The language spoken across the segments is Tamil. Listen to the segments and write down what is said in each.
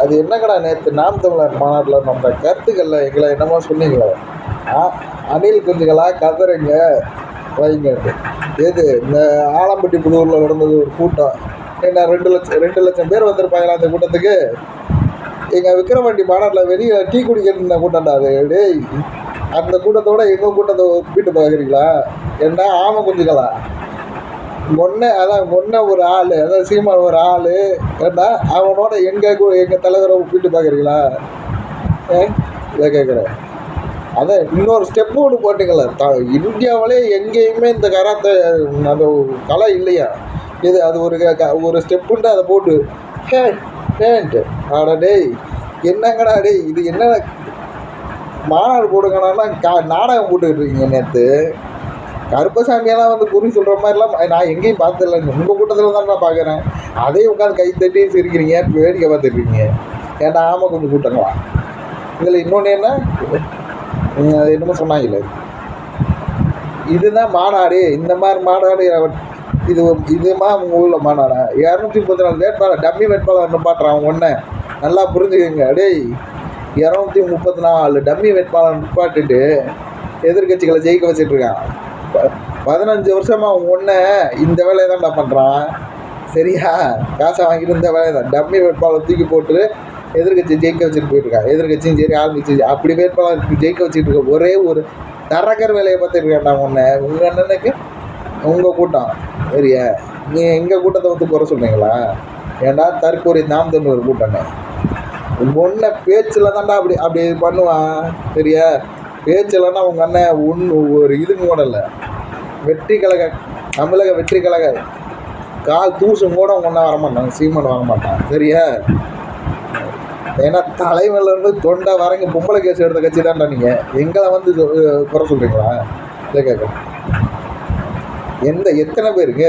அது என்னங்கடா நேற்று நாம் தமிழர் மாநாட்டில் நம்ம கருத்துக்களில் எங்களை என்னமோ சொன்னீங்களே, அணில் குஞ்சுகளா கதறுங்க வைங்க. எது இந்த ஆலம்பட்டி புதூரில் நடந்தது ஒரு கூட்டம், என்ன 2 லட்சம் பேர் வந்திருப்பாங்களா அந்த கூட்டத்துக்கு? எங்கள் விக்கிரவாண்டி மாநாட்டில் வெளியே டீ குடிக்கிற கூட்டம்டா அது. டேய், அந்த கூட்டத்தோட எங்கள் கூட்டத்தை ஒப்பிட்டு பார்க்குறீங்களா? என்ன ஆமை குஞ்சுகளா? அதான் ஒரு ஆள், அதான் சீமான் ஒரு ஆள், ஏன்னா அவனோட எங்கள் தலைவரை ஒப்பிட்டு பார்க்குறீங்களா? இதை கேட்குறேன். அதான் இன்னொரு ஸ்டெப்பு ஒன்று போட்டிங்கள, இந்தியாவிலே எங்கேயுமே இந்த கராத்தே அந்த கலை இல்லையா? இது அது ஒரு ஸ்டெப்புன்ட்டு அதை போட்டு ஹேன்ட்டு ஆடா டேய், என்னங்கடா டேய், இது என்ன மாநாடு போடுங்கண்ணா நாடகம் போட்டுக்கிட்டு இருக்கீங்க. நேற்று கருப்பசாமியெல்லாம் வந்து குறி சொல்கிற மாதிரிலாம் நான் எங்கேயும் பார்த்ததில்ல, உங்கள் கூட்டத்தில் தான் நான் பார்க்குறேன். அதையும் உட்காந்து கை தட்டி சிரிக்கிறீங்க, வேடிக்கை பார்த்துட்ருக்கீங்க. ஏன்டா ஆமாம் கொஞ்சம் கூட்டங்களா? இதில் இன்னொன்று என்ன, அது என்னமோ சொன்னாங்களே, இதுதான் மாநாடு, இந்த மாதிரி மாநாடு இதுமா உங்கள் ஊரில் மாநாடா? 234 வேட்பாளர் டம்மி வேட்பாளர் நிப்பாட்டுறான். ஒன்று நல்லா புரிஞ்சுக்கோங்க. டேய், 234 டம்மி வேட்பாளர் நிப்பாட்டிட்டு எதிர்கட்சிகளை ஜெயிக்க வச்சிட்ருக்கான். 15 வருஷமாக ஒன்று இந்த வேலையை தான்டா பண்ணுறான். சரியா? காசை வாங்கிட்டு இந்த வேலையை தான் டம்மி வேட்பாளர் தூக்கி போட்டு எதிர்கட்சி ஜெயிக்க வச்சுட்டு போயிட்டுருக்கான். எதிர்கட்சியும் சரி ஆளுங்கட்சி அப்படி வேட்பாளர் ஜெயிக்க வச்சுட்டு இருக்க ஒரே ஒரு தரகர் வேலையை பார்த்துட்டு இருக்காண்டா ஒன்று. உங்கள் அண்ணனுக்கு உங்கள் கூட்டம் சரியா? நீ எங்கள் கூட்டத்தை வந்து குறை சொல்கிறீங்களா? ஏன்டா தற்கொலை நாம் தமிழர் கூட்டம்னு ஒன்றை பேச்சில் தான்டா அப்படி பண்ணுவான். சரியா? பேச்சில்னா உங்கள் அண்ணன் ஒரு இதுக்கு கூட இல்லை. வெற்றி கழக தமிழக வெற்றி கழக கால் தூசும் கூட உங்க ஒன்றா வரமாட்டாங்க, சீமான் வரமாட்டான். சரியா? ஏன்னா தலைமையிலேருந்து தொண்டை வரங்க பொம்பளை கேஸ் எடுத்த கட்சி தான்டா நீங்கள். எங்களை வந்து குறை சொல்கிறீங்களா? இதை கேட்க எத்தனை பேருங்க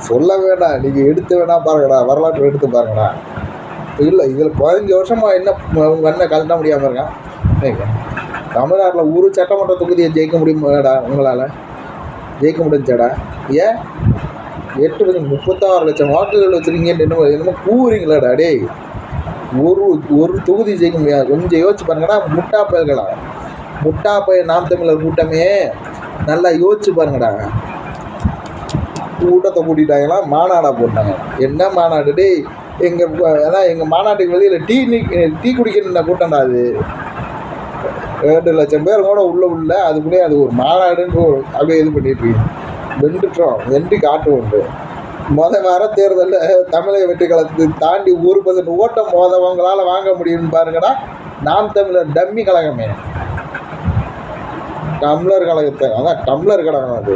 சொல்ல வேண்டாம், நீங்கள் எடுத்து வேணாம் பாருங்கடா, வரலாற்று எடுத்து பாருங்கடா. இல்லை இதில் 15 வருஷமாக என்ன உங்கள் அண்ணன் கழட்ட முடியாமல் இருக்கான். தமிழ்நாட்டில் ஒரு சட்டமன்ற தொகுதியை ஜெயிக்க முடியுமாடா? உங்களால் ஜெயிக்க முடிஞ்சாடா? ஏன் 36 லட்சம் வாக்குகள் வச்சுருக்கீங்கன்னு என்னமோ கூறுறீங்களாடா? டேய், ஒரு தொகுதி ஜெயிக்க முடியாது. கொஞ்சம் யோசிச்சு பாருங்கடா. முட்டாப்பையன் நாம் தமிழர் கூட்டமே நல்லா யோசிச்சு பாருங்கடா. கூட்டத்தை கூட்டிட்டாங்களா, மாநாடா போட்டாங்க. என்ன மாநாடு? டேய், எங்கள் மாநாட்டுக்கு வெளியில் டீ குடிக்கிற கூட்டம்டா அது. 2 லட்சம் பேர் கூட உள்ள அதுக்குள்ளேயே அது ஒரு மாநாடுன்னு அப்படியே இது பண்ணிட்டு இருக்கு. வென்று காட்டுவோண்டு. வர தேர்தலில் தமிழக வெற்றி கழகத்தை தாண்டி 1% ஓட்டம் மோதவங்களால் வாங்க முடியும்னு பாருங்கடா. நாம் தமிழர் டம்மி கழகமே, டம்ளர் கழகத்தை, அதான் டம்ளர் கழகம் அது.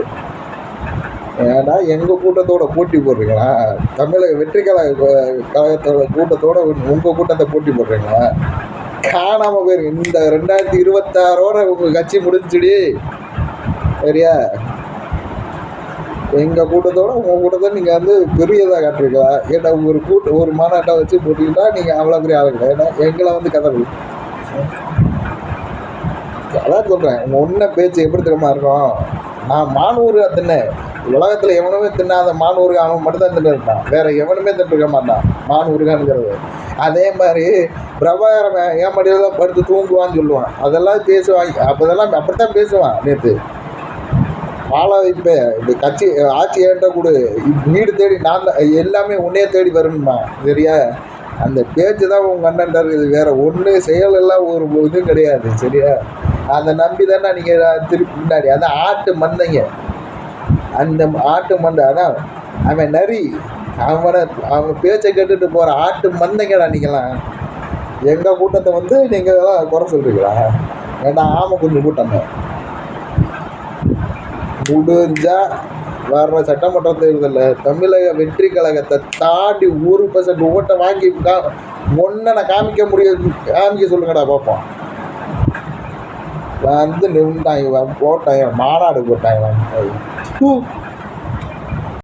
ஏன்னா எங்கள் கூட்டத்தோட போட்டி போடுறீங்களா? தமிழக வெற்றி கழகத்தோட கூட்டத்தோட உங்கள் கூட்டத்தை போட்டி போடுறீங்களா? காணாமல் போயிருங்க. இந்த 2026 உங்கள் கட்சி முடிஞ்சுடி. சரியா? எங்கள் கூட்டத்தோட உங்கள் கூட்டத்தை நீங்கள் வந்து பெரியதாக காட்டுறீங்களா? ஏன்னா ஒரு மாநாட்டை வச்சு போட்டிக்கிட்டா நீங்கள் அவ்வளோ பெரிய ஆளுங்களா? ஏன்னா எங்களை வந்து கதை அதான் சொல்கிறேன். உங்கள் ஒன்றை பேச்சு எப்படி தெரியுமா இருக்கும்? நான் மானூறு தின்னேன். உலகத்தில் எவனுமே தின்னாத மானூருக்கு அவன் மட்டும்தான் தின்னு இருப்பான். வேறு எவனுமே தின்னுருக்க மாட்டான் மானூருக்கானுங்கிறது. அதே மாதிரி பிரபாகரன் என் மடியில் தான் படுத்து தூங்குவான்னு சொல்லுவான். அதெல்லாம் பேசுவாங்க. அப்படித்தான் பேசுவான். நேற்று வாழ வைப்ப இப்படி கட்சி ஆட்சி ஏன்ட்ட கொடு, வீடு தேடி நான் தான் எல்லாமே உன்னையே தேடி வரணுமா? சரியா? அந்த பேச்சு தான் உங்கள் அண்ணன்ட்ட இருக்குது. வேறு ஒன்று செயல் எல்லாம் ஒரு இதுவும் கிடையாது. சரியா? அதை நம்பி தானே நீங்கள் திருப்பி முன்னாடி அதான் ஆட்டு மந்தைங்க. அந்த ஆட்டு மந்தை அதான் அவன் நரி, அவன் பேச்சை கேட்டுட்டு போகிற ஆட்டு மந்தைங்கடா நீங்களாம். எங்கள் கூட்டத்தை வந்து நீங்கள் தான் குறை சொல்கிறீங்களா? ஏன்னா ஆமாம் கொஞ்சம் கூட்டமே முடிஞ்சால் வர்ற சட்டமன்ற தேர்தலில் தமிழக வெற்றி கழகத்தை தாண்டி 1% ஓட்டை வாங்கி ஒன்றை நான் காமிக்க சொல்லுங்கடா பார்ப்போம். வந்து நின்றாங்க, போட்டாங்க, மாநாடு போட்டாங்க.